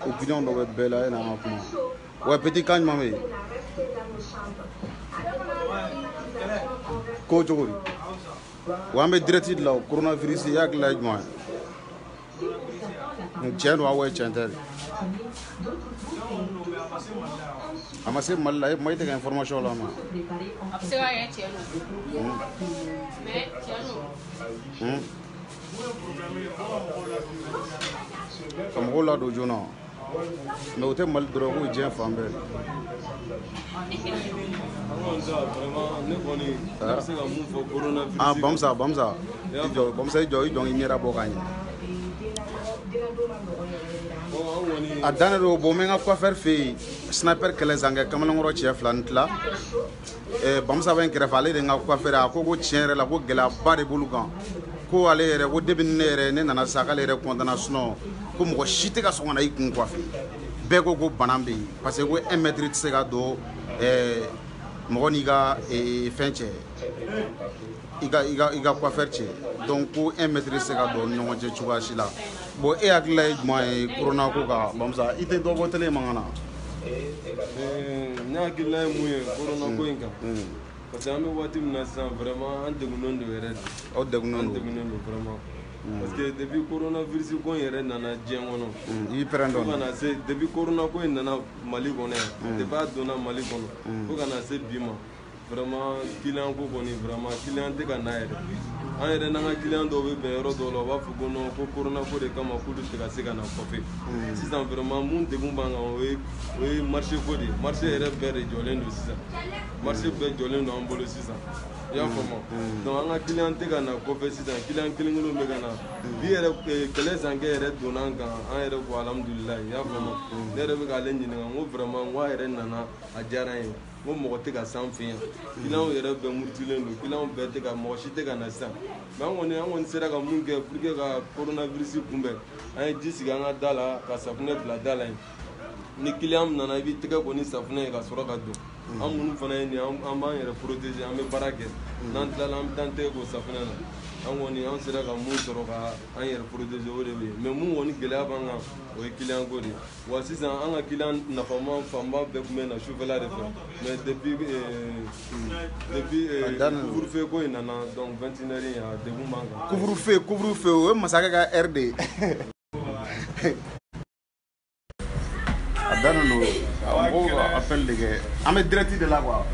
Opinion dɔ bɛ bɛɛ la e n'an ka kuma wa petit kan ɲuman bɛ yen ko cogo di wa an bɛ direct de la o coronavirus i hakilila ye jumɛn ye tiɲɛ don aw ye tiɲɛ tɛ de a ma se Mali la e tɛ ka information la ma a bɛ se ka kɛ tiɲɛ don mais tiɲɛ don ka mɔgɔw ladon joona mais o tɛ Mali dɔrɔn ko diɲɛ fan bɛɛ Bamusa i jɔ i ɲɛda bɔ ka ɲɛ a dannen don bon n bɛ n ka coiffeur fɛ yen sniper kɛlɛ zankɛ kamalenkɔrɔ cɛ 2 ni tila Bamusa bɛ n kɛrɛfɛ ale de ye n ka coiffeur a ko tiɲɛ yɛrɛ la ko gɛlɛyaba de b'olu kan ko ale yɛrɛ ko depuis ne nana sa k'ale yɛrɛ content sinon ko mɔgɔ si tɛ ka sɔn ka na i kun coiffer bɛɛ ko bana bɛ yen parce que ko 1 mètre tɛ se ka don mɔgɔ n'i ka fɛn cɛ i ka coiffeur cɛ donc ko 1 mètre tɛ se ka don ni ɲɔgɔn cɛ cogoya si la bon e hakilila ye jumɛn ye corona ko kan Bamusa i tɛ dɔ bɔ télé mankan na ne hakilila ye mun ye corona ko in kan parce que an bɛ waati min na sisan vraiment an degunnen don yɛrɛ de aw degunnen don vraiment parce que depuis coronavirus ko in yɛrɛ nana diɲɛ kɔnɔ i y'i pɛrɛn dɔɔni fo ka na se depuis corona ko in nana Mali kɔnɔ yan depuis a donna Mali kɔnɔ fo ka na se bi ma vraiment client ko kɔni vraiment client tɛ ka na yɛrɛ an yɛrɛ n'an ka client dɔw bɛ bɛn yɔrɔ dɔw la u b'a fɔ ko non ko corona ko de kama k'olu tɛ ka se ka na kɔfɛ sisan vraiment mun degun b'an kan o ye marché ko de ye marché yɛrɛ bɛɛ de jɔlen don sisan marché bɛɛ jɔlen don an bolo sisan i y'a faamu donc an ka client tɛ ka na kɔfɛ sisan client kelen kelenw bɛ ka na bi yɛrɛ kɛlɛ zankɛ yɛrɛ donna an kan an yɛrɛ ko alhamdulilayi i y'a faamu ne yɛrɛ bɛ k'ale ɲininka n ko vraiment n ko a yɛrɛ nana a diyara n ye ko mɔgɔ tɛ ka s'an fɛ yan client yɛrɛ bɛɛ murutilen don client bɛɛ tɛ ka mɔgɔ si tɛ ka na sisan mais an kɔni sera ka mun kɛ pour que ka coronavirus kunbɛn an ye ji sigi an ka da la ka safunɛ bila da la yen ni client nana i b'i tɛgɛ ko ni safunɛ ye ka sɔrɔ ka don an minnu fana ye nin an b'an yɛrɛ protéger an bɛ baara kɛ n'an tilala an bɛ taa an tɛgɛ ko safunɛ na an kɔni an sera ka mun sɔrɔ ka an yɛrɛ protéger o de bɛ yen mais mun kɔni gɛlɛya b'an kan o ye client ko de ye wa sisan an ka client nafama fanba bɛɛ tun bɛ na sufɛla de fɛ mais depuis couvre-feu ko in nana donc 21 heures a degun b'an kan couvre-feu o ye masakɛ ka heure de ye a dannen don mɔgɔw ka appel de kɛ an bɛ direct de la quoi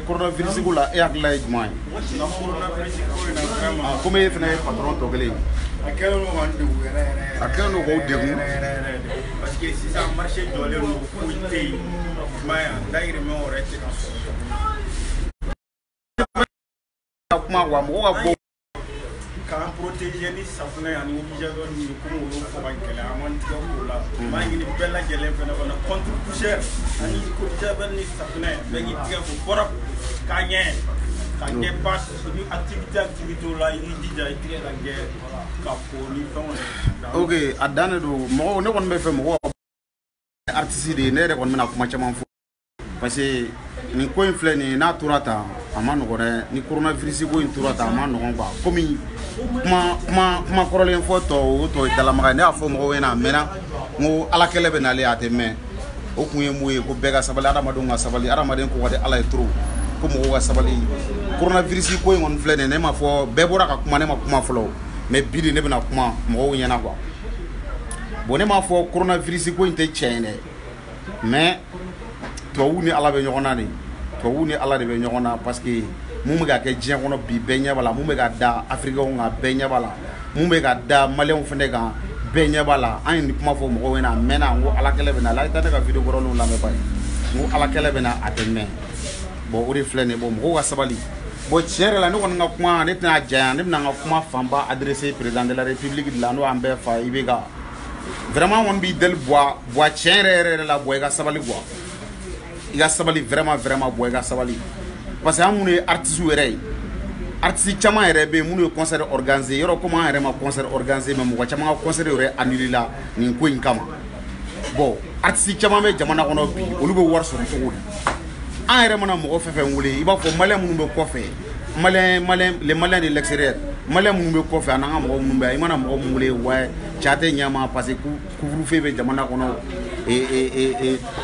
coronavirus ko la e hakilila ye jumɛn ye komi e fana ye patron tɔ kelen ye a kɛlen don k'an degun yɛrɛ a kɛlen don k'aw degun parce que sisan marché jɔlen don foyi tɛ yen i m'a ye dayirimɛ wɛrɛ tɛ ka sɔrɔ kuma quoi mɔgɔw ka bɔ k'an protéger ni safunɛ ani obligatoire ni komi olu fɔ ka gɛlɛn an man tigɛ k'o la n b'a ɲini bɛɛ lajɛlen fana kɔnɔ contre poussière ani obligatoire ni safunɛ bɛɛ k'i tigɛ ko fɔra k'a ɲɛ ka kɛ passe ni activité la i k'i jija i tigɛ ka kɛ ka ko ni fɛnw ye. ok a dannen don mɔgɔw ne kɔni bɛ fɛ mɔgɔw artiste de ye ne yɛrɛ kɔni bɛna kuma caman fɔ parce que nin ko in filɛ nin ye n'a tora tan a ma nɔgɔn dɛ ni coronavirus ko in tora tan a ma nɔgɔn quoi komi kuma kɔrɔlen fɔ tɔ o tɔ ye dalamaga ye ne y'a fɔ mɔgɔw ɲɛna a mɛnna n ko ala kɛlɛ bɛ nalen a tɛ mɛn o kun ye mun ye ko bɛɛ ka sabali adamadenw ka sabali adamaden ko ka di ala ye trop ko mɔgɔw ka sabali coronavirus ko in kɔni filɛ nin ye ne ma fɔ bɛɛ bɔra ka kuma ne ma kuma fɔlɔ mais bi de ne bɛna kuma mɔgɔw ɲɛna quoi bon ne m'a fɔ coronavirus ko in tɛ tiɲɛ ye dɛ mais tubabu ni ala bɛ ɲɔgɔn na de tubabu ni ala de bɛ ɲɔgɔn na parce que mun bɛ ka kɛ diɲɛ kɔnɔ bi bɛɛ ɲɛ b'a la mun bɛ ka da afirikɛnw kan bɛɛ ɲɛ b'a la mun bɛ ka da maliyɛnw fɛnɛ kan bɛɛ ɲɛ b'a la an ye nin kuma fɔ mɔgɔw ɲɛna a mɛnna n ko ala kɛlɛ bɛ na ala taa ne ka video kɔrɔlenw lamɛn ba ye n ko ala kɛlɛ bɛ na a tɛ mɛn bon o de filɛ nin ye bon mɔgɔw ka sabali bon tiɲɛ yɛrɛ la ne kɔni ka kuma ne tɛna janya ne bɛna n ka kuma fanba adressé président de la république de la n'o an bɛɛ fa IBK vraiment kɔni b'i deli bɔ tiɲɛ yɛrɛ la bɔ i ka sabali quoi i ka sabali vraiment bɔ i ka sabali parce que an minnu ye artistes yɛrɛ ye artistes caman yɛrɛ bɛ yen minnu ye concert organisé yɔrɔ komi an yɛrɛ ma concert organisé mais mɔgɔ caman ka concert yɛrɛ annulé la nin ko in kama bon artistes caman bɛ jamana kɔnɔ bi olu bɛ wari sɔrɔ cogo di an yɛrɛ mana mɔgɔ fɛn fɛn wele i b'a fɔ maliyɛn minnu bɛ kɔfɛ les Maliens de l'extérieur malien mun be kɔfɛ an ka mɔgɔ mun be i mana mɔgɔ mun wele wa chate ɲama parce que couvre-feu be jamana kɔnɔ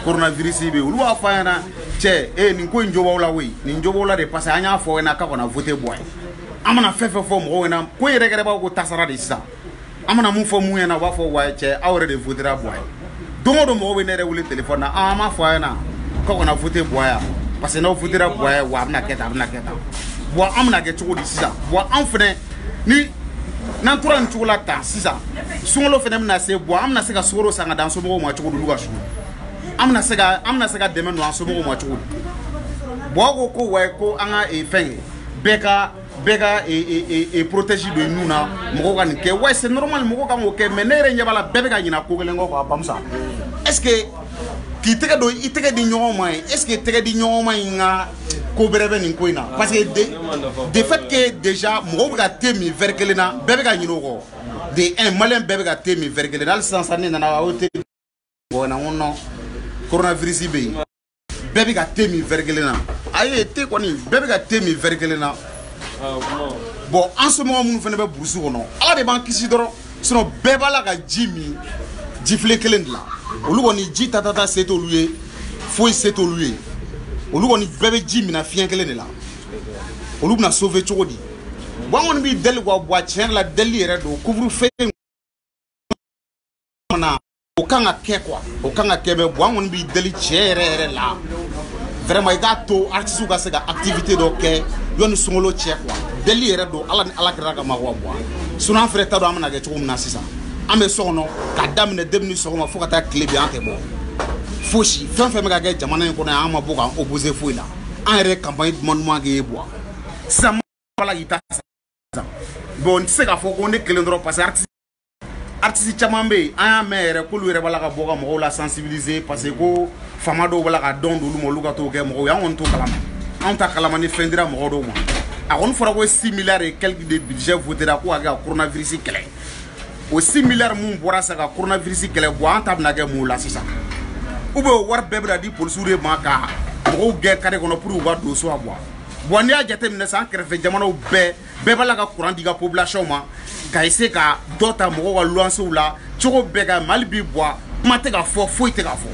coronavirus be olu b'a fɔ an ɲɛna cɛ nin ko in jɔbaw la we nin jɔbaw la de parce que an y'a fɔ ɲɛna k'a kana voter bɔ ye an mana fɛn fɛn fɔ mɔgɔw ɲɛna ko yɛrɛ yɛrɛ b'a ko tasara de sisan an mana mun fɔ mun ɲɛna u b'a fɔ wa cɛ aw yɛrɛ de votera bɔ ye don o don mɔgɔw bɛ ne yɛrɛ wele téléphone na an m'a fɔ a ɲɛna k'a kana voter bɔ yan parce que n'aw votera bɔ ye wa a bɛna kɛ tan a bɛna kɛ tan bon an bɛna kɛ cogo di sisan bon an fɛnɛ ni n'an tora nin cogo la tan sisan sunkalo fɛnɛ bɛna se bon an bɛna se ka sukaro san ka d'an somɔgɔw ma cogo di olu ka sugu an bɛna se ka dɛmɛ don an somɔgɔw ma cogo di bon ko wa ko an ka fɛn bɛɛ ka protège don nun na mɔgɔw ka nin kɛ ouais c'est normal mɔgɔw kan k'o kɛ mais ne yɛrɛ ɲɛ b'a la bɛɛ bɛ ka ɲina ko kelen kɔ quoi bamusa est-ce que k'i tɛgɛ don i tɛgɛ di ɲɔgɔn ma ye est-ce que tɛgɛ di ɲɔgɔn ma in ka ko bɛrɛ bɛ nin ko in na parce que de fait que déjà mɔgɔw bɛ ka thé min verre kelen na bɛɛ bɛ ka ɲinɛ o kɔ de un malien bɛɛ bɛ ka thé min verre kelen na hali sisan ne nana aw thé bɔn na ko non coronavirus bɛ yen bɛɛ bɛ ka thé min verre kelen na ayi thé kɔni bɛɛ bɛ ka thé min verre kelen na bon an somɔgɔ minnu fana bɛ burusi kɔnɔ ala de b'an kisi dɔrɔn sinon bɛɛ b'a la ka ji min jifile kelen de la olu kɔni ji ta se t'olu ye foyi se t'olu ye olu kɔni bɛɛ bɛ ji mina fiɲɛ kelen de la olu bɛna sauver cogo di bon an kɔni b'i deli quoi bon tiɲɛ la deli yɛrɛ don couvre-feu na o kan ka kɛ quoi o kan ka kɛ mais bon an kɔni b'i deli tiɲɛ yɛrɛ la vraiment i k'a to artistes ka se ka activité dɔ kɛ yanni sunkalo cɛ quoi deli yɛrɛ don ala ni ala kɛra kama quoi sinon an fɛnɛ t'a dɔn an bɛna kɛ cogo min na sisan an bɛ so kɔnɔ ka daminɛ depuis ni sɔgɔma fo ka taa tile bi an tɛ bɔ fosi fɛn fɛn bɛ ka kɛ jamana in kɔnɔ an ma bɔ k'an opposer foyi la an yɛrɛ campagne duman kɛ bɔ sisan bala k'i ta sisan bon n tɛ se k'a fɔ ko ne kelen dɔrɔn parce que artiste caman bɛ yen an y'a mɛn yɛrɛ k'olu yɛrɛ b'a la ka bɔ ka mɔgɔw la sensibiliser parce que ko faama dɔw b'a la ka dɔn d'olu ma olu ka t'o kɛ mɔgɔw ye an kɔni t'o kalama anw ta kalama ni fɛn dira mɔgɔw dɔw ma a kɔni fɔra ko 6 milliards et quelques de budget votera ko ka kɛ ka coronavirus kɛlɛ o 6 milliards mun bɔra sa ka coronavirus kɛlɛ bon an ta bɛna kɛ mun la sisan ou bien o wari bɛɛ bɛna di polisiw de ma ka mɔgɔw gɛn kare kɔnɔ pour u ka don so a bɔ bon n'i y'a jateminɛ sisan an kɛrɛfɛ jamanaw bɛɛ b'a la ka courant di ka population ma ka essayer ka dɔ ta mɔgɔw ka luwansew la cogo bɛɛ ka mali bi bɔ kuma tɛ ka fɔ foyi tɛ ka fɔ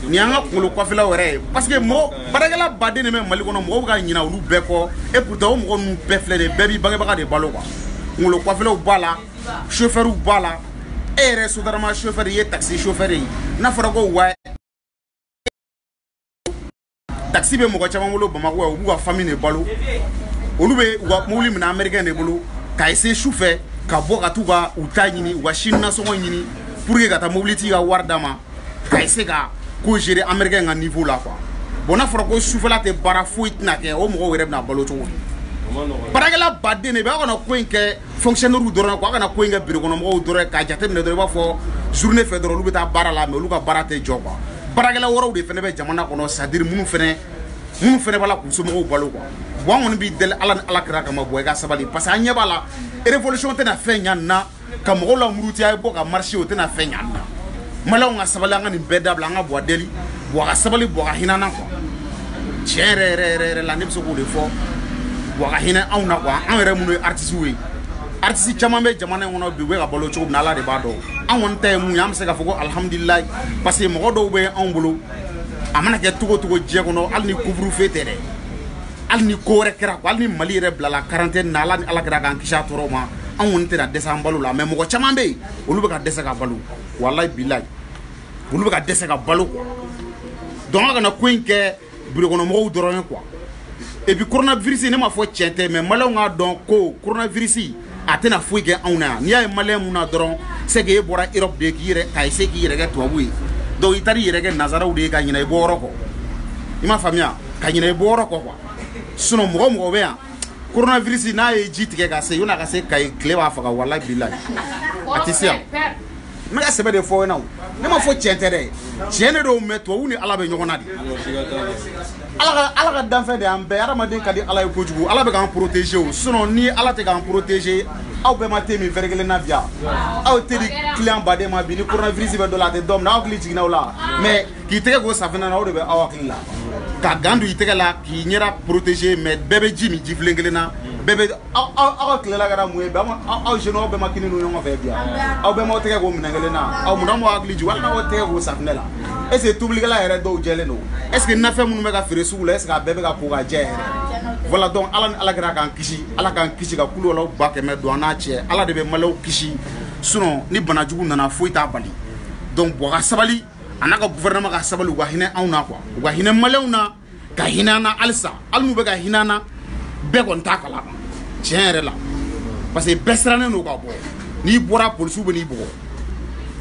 ni an ka kunkolo kɔfɛlaw yɛrɛ ye parce que mɔgɔ baarakɛla baden de bɛ mali kɔnɔ mɔgɔw bɛ ka ɲina olu bɛɛ kɔ et pourtant o mɔgɔ ninnu bɛɛ filɛ de bɛɛ b'i bangebaga de balo quoi kunkolo kɔfɛlaw b'a la chauffeur b'a la e yɛrɛ sotarama chauffeur i ye taxi chauffeur ye n'a fɔra ko wa taxi bɛ mɔgɔ caman bolo Bamakɔ yan u b'u ka famille de balo olu bɛ u ka mobili minɛ américain de bolo ka essayer su fɛ ka bɔ ka t'u ka u ta ɲini u ka sini nasɔngɔ ɲini pour que ka taa mobilitigi ka wari d'a ma ka essayer ka ko gérer américain ka niveau la quoi bon n'a fɔra ko sufɛla tɛ baara foyi tɛna kɛ o mɔgɔw yɛrɛ bɛna balo cogo di baarakɛla baden de bɛ aw kana ko in kɛ fonctionnaire dɔrɔn quoi aw kana ko in kɛ bureau kɔnɔ mɔgɔw dɔrɔn k'a jateminɛ dɔrɔn i b'a fɔ journée fɛ dɔrɔn olu bɛ taa baara la mais olu ka baara tɛ jɔ quoi baarakɛla wɛrɛw de fɛnɛ bɛ jamana kɔnɔ c'est à dire minnu fɛnɛ b'a la k'u somɔgɔw balo quoi bon an kɔni b'i deli ala ni ala kɛra kama bɔ i ka sabali parce que an ɲɛ b'a la révolution tɛna fɛn ɲa nin na ka mɔgɔw la muruti a ye bɔ ka marcher o tɛna fɛn ɲa nin na maliyɛnw ka sabali an ka nin bɛɛ dabila an ka bɔ a deli bɔ a ka sabali bɔ a ka hinɛ na quoi tiɲɛ yɛrɛ la ne bɛ se k'o de fɔ bɔ a ka hinɛ anw na quoi an yɛrɛ minnu ye artistes ye artiste caman bɛ jamana in kɔnɔ bi u bɛ ka balo cogo min na ala de b'a dɔn an kɔni ta ye mun ye an bɛ se k'a fɔ ko alihamudulilayi parce que mɔgɔ dɔw bɛ anw bolo a mana kɛ cogo cogo diɲɛ kɔnɔ hali ni couvre-feu tɛ dɛ hali ni ko wɛrɛ kɛra quoi hali ni mali yɛrɛ bilala quarantaine na ala ni ala kɛra k'an kisi a tɔɔrɔ ma an kɔni tɛna dɛsɛ an balo la mais mɔgɔ caman bɛ yen olu bɛ ka dɛsɛ ka balo walayi bilayi olu bɛ ka dɛsɛ ka balo quoi donc an kana ko in kɛ bureau kɔnɔ mɔgɔw dɔrɔn ye quoi et puis coronavirus ne ma fɔ tiɲɛ tɛ mais maliyɛnw k'a dɔn ko coronavirus a tɛna foyi kɛ anw na yan n'i y'a ye maliyɛn mun na dɔrɔn c'est que e bɔra Europe de k'i yɛrɛ ka essayer k'i yɛrɛ kɛ tubabu ye donc i taara i yɛrɛ kɛ nazaraw de ye ka ɲinɛ i bɔ yɔrɔ kɔ i m'a faamuya ka ɲinɛ i bɔ yɔrɔ kɔ quoi sinon mɔgɔ bɛ yan coronavirus n'a ye ji tigɛ ka se yɔrɔ ka se Kayi tile b'a faga walayi bilayi a tɛ se yan n bɛ ka sɛbɛn de fɔ ɲɛna o ne ma fɔ tiɲɛ tɛ dɛ tiɲɛ de don mais tubabu ni ala bɛ ɲɔgɔn na de ala ka danfɛn de y'an bɛɛ hadamaden ka di ala ye kojugu ala bɛ k'an protéger o sinon ni ala tɛ k'an protéger aw bɛɛ ma te min verre kelen na bi yan aw tɛ di client baden ma bi ni coronavirus bɛ dɔ la a tɛ dɔ minɛ aw hakili jiginna o la mais k'i tɛgɛ ko safinɛ na o de bɛ aw hakili la ka gan don i tɛgɛ la k'i ɲɛda protéger mais bɛɛ bɛ ji min ji filen kelen na bɛɛ bɛ aw ka tilela kɛra mun ye aw jeunes aw bɛɛ ma kini dun ɲɔgɔn fɛ bi yan aw bɛɛ m'aw tɛgɛ ko minɛn kelen na aw munna m'aw hakili jigin walima aw tɛgɛ ko safinɛ la est ce que tobilikɛla yɛrɛ dɔw jɛlen don est ce que nafɛn minnu bɛ ka feere sugu la est ce que a bɛɛ bɛ ka ko ka jɛ yɛrɛ voilà donc ala ni ala kɛra k'an kisi ala k'an kisi ka kulo walaw 100 don an n'a cɛ ala de bɛ malɛw kisi sinon ni banajugu nana foyi t'a bali donc bɔ ka sabali a n'a ka gouvernement ka sabali u ka hinɛ anw na quoi u ka hinɛ malɛw na ka hinɛ an na halisa hali n'u bɛ ka hinɛ an na bɛɛ kɔni t'a kalama tiɲɛ yɛrɛ la parce que bɛɛ sirannen don ka bɔ n'i bɔra polisiw bɛ n'i bugɔ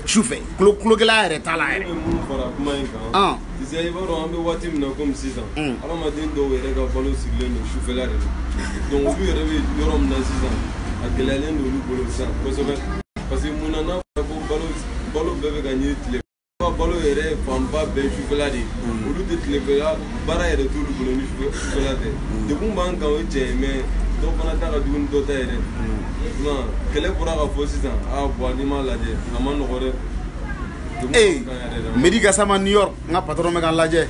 sufɛ kulogɛlɛya yɛrɛ t'a la yɛrɛ. mun fara kuma in kan sisan i b'a dɔn an bɛ waati min na komi sisan adamaden dɔw yɛrɛ ka balo sigilen don sufɛla de la donc olu yɛrɛ bɛ yɔrɔ min na sisan a gɛlɛyalen don olu bolo sisan kosɛbɛ parce que mun na n'a fɔra ko balo bɛɛ bɛ ka ɲini tile balo yɛrɛ fanba bɛɛ sufɛla de ye olu tɛ tilefɛla baara yɛrɛ t'olu bolo ni sufɛla tɛ degun b'an kan o ye tiɲɛ ye mais dɔw fana ta ka jugu ni dɔ ta yɛrɛ kɛlɛ bɔra ka fɔ sisan bon n'i m'a lajɛ a ma nɔgɔ dɛ. Medi Gassama New York n ka patron bɛ ka lajɛ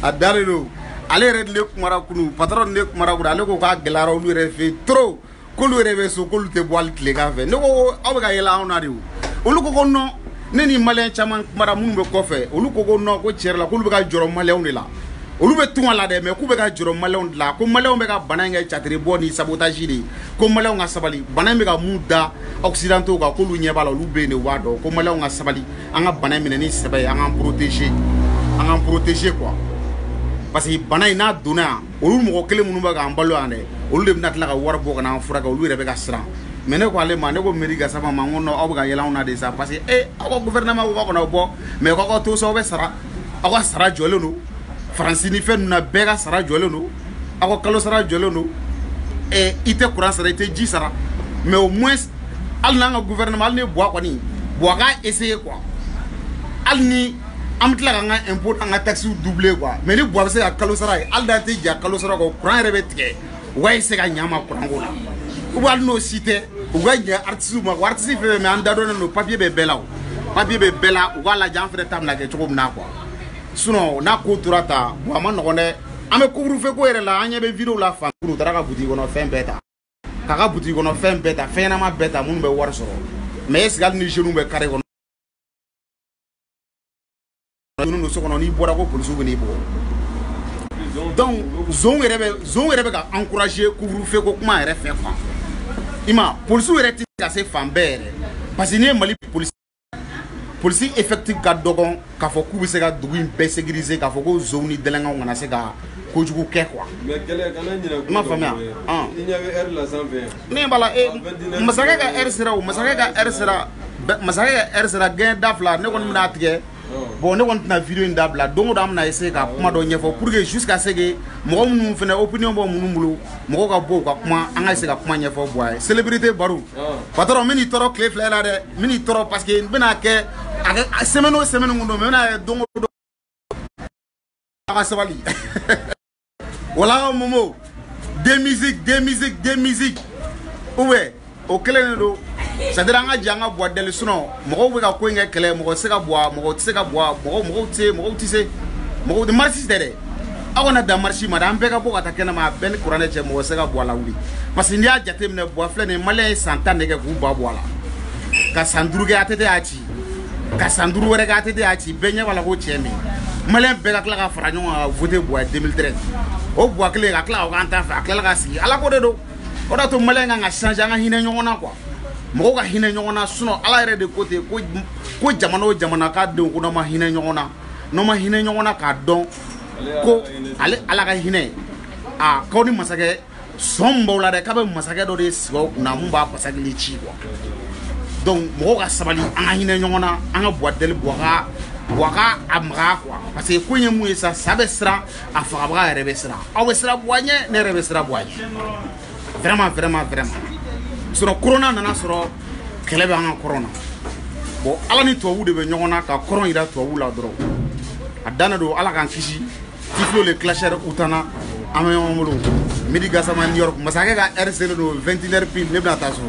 a dalen don ale yɛrɛ de kumara kunu patron de kumara kunu ale ko k'a gɛlɛyara olu yɛrɛ fɛ trop k'olu yɛrɛ bɛ so k'olu tɛ bɔ hali tilegan fɛ ne ko aw bɛ ka yɛlɛ anw na de o olu ko ko non ne ni maliyɛn caman kumara minnu bɛ kɔfɛ olu ko ko non ko tiɲɛ yɛrɛ la k'olu bɛ ka jɔrɔ maliyɛnw de la olu bɛ tun a la dɛ mais k'u bɛ ka jɔrɔ maliyɛnw de la ko maliyɛnw bɛ ka bana in kɛ catiri bɔ ni sabotage de ko maliyɛnw ka sabali bana in bɛ ka mun da occidentaux kan k'olu ɲɛ b'a la olu bɛ yen de u b'a dɔn ko maliyɛnw ka sabali an ka bana in minɛ ni sɛbɛ ye an k'an protéger quoi parce que bana in n'a donna yan olu mɔgɔ kelen minnu bɛ k'an balo yan dɛ olu de bɛna tila ka wari bɔ ka n'an furakɛ olu yɛrɛ bɛ ka siran mais ne ko ale ma ne ko Medi Gassama ma n ko non aw bɛ ka yɛlɛ anw na de sa parce que aw ka gouvernement ko k'a kɔnɔ bɔ mais k'aw ka to so aw bɛ sara aw ka sara jɔlen don Faransi ni fɛn ninnu na bɛɛ ka sara jɔlen don aw ka kalo sara jɔlen don i tɛ courant sara i tɛ ji sara mais au moins hali n'an ka gouvernement hali ni buwa kɔni buwa k'a essayer quoi hali ni an bɛ tila k'an ka impôt an ka taxes doubler quoi mais ni buwa bɛ se ka kalo sara ye hali n'an tɛ ja kalo sara kɔ courant yɛrɛ bɛ tigɛ u ka essayer ka ɲɛ ma courant ko la ou bien hali n'o si tɛ u ka ɲɛ artiste ma ko artiste fɛn fɛn mais an da dɔnnen don papier bɛ bɛɛ la o papier bɛ bɛɛ la u k'a lajɛ an fɛnɛ ta bɛna kɛ cogo min na quoi sinon n'a ko tora ta bon a ma nɔgɔn dɛ an bɛ couvre-feu ko yɛrɛ la an ɲɛ bɛ vidéo la fan u taara ka boutique kɔnɔ fɛn bɛɛ ta k'a ka boutique kɔnɔ fɛn bɛɛ ta fɛn ɲɛnama bɛɛ ta minnu bɛ wari sɔrɔ mais est-ce que hali ni jeunes bɛ carré kɔnɔ don so kɔnɔ n'i bɔra ko polisiw bɛ n'i bugɔ donc zone yɛrɛ bɛ ka encourager couvre-feu ko kuma yɛrɛ fɛ quoi i ma polisiw yɛrɛ tɛ ka se fan bɛɛ yɛrɛ parce que n'i ye Mali polisi effectif ka dɔgɔn k'a fɔ k'u bɛ se ka dugu in bɛɛ sécuriser k'a fɔ ko zone ni dɛlɛnkanw kana se ka kojugu kɛ quoi. mais kɛlɛ kana ɲinɛ. i m'a faamuya i ɲɛ bɛ heure la sanfɛ. ne b'a la masakɛ ka heure sera o masakɛ ka heure sera gɛn da fila ne kɔni bɛna tigɛ bon ne kɔni tɛna video in dabila don o don an bɛna essayer ka kuma dɔ ɲɛfɔ pour que jusqu'à ce que mɔgɔ minnu fɛnɛ opinion bɔ minnu bolo mɔgɔw ka bɔ u ka kuma an ka essayer ka kuma ɲɛfɔ bu a ye célébrité baro patron n bɛ n'i tɔɔrɔ tile fila la dɛ n bɛ n'i tɔɔrɔ parce que n bɛna kɛ a semaine o semaine kun don mais n bɛna kɛ don o don a ka sabali wala momo des musiques ou bien o kelen de don c'est-à-dire an ka jɛ an ka bɔ deli sinon mɔgɔw bɛ ka ko in kɛ kɛlɛ mɔgɔ tɛ se ka bɔ mɔgɔ tɛ se ka bɔ mɔgɔw tɛ marche tɛ dɛ aw kana dan marche ma dɛ an bɛɛ ka bɔ ka taa kɛnɛma a bɛɛ ni kuranɛ cɛ mɔgɔ tɛ se ka bɔ a la wuli parce que n'i y'a jateminɛ bɔ filɛ nin ye maliyɛn ye san 10 de kɛ k'u ba bɔ a la ka san 5 kɛ ATT y'a ci ka san 5 wɛrɛ kɛ ATT y'a ci bɛɛ ɲɛ b'a la ko tiɲɛ min maliyɛn bɛɛ ka tila ka fara ɲɔgɔn kan ka voter Buwa 2013 o Buwa kelen ka tila k'an ta fɛ a tilala ka sigi ala ko de don o de y'a to maliyɛn kan ka changer an ka hinɛ ɲɔgɔn na quoi mɔgɔw ka hinɛ ɲɔgɔn na sinon ala yɛrɛ de ko ten ko jamana o jamana k'a denw ko n'aw ma hinɛ ɲɔgɔn na n'aw ma hinɛ ɲɔgɔn na k'a dɔn ko ale ala ka hinɛ k'aw ni masakɛ sɔn b'aw la dɛ k'a bɛ masakɛ dɔ de sigi aw kunna mun b'a basakili ci quoi donc mɔgɔw ka sabali an ka hinɛ ɲɔgɔn na an ka Buwa deli Buwa ka a maga quoi parce que ko in ye mun ye sa bɛ siran a fagabaga yɛrɛ bɛ siran aw bɛ siran Buwa ɲɛ ne yɛrɛ bɛ siran Buwa ɲɛ vraiment sinon corona nana sɔrɔ kɛlɛ bɛ an ka kɔrɔn na bon ala ni tubabuw de bɛ ɲɔgɔn na ka kɔrɔn yira tubabuw la dɔrɔn a dannen don ala k'an kisi tiflo le clasheur utana an bɛ ɲɔgɔn bolo midi Gassama New York masakɛ ka heure selen don 21h pile ne bɛna taa so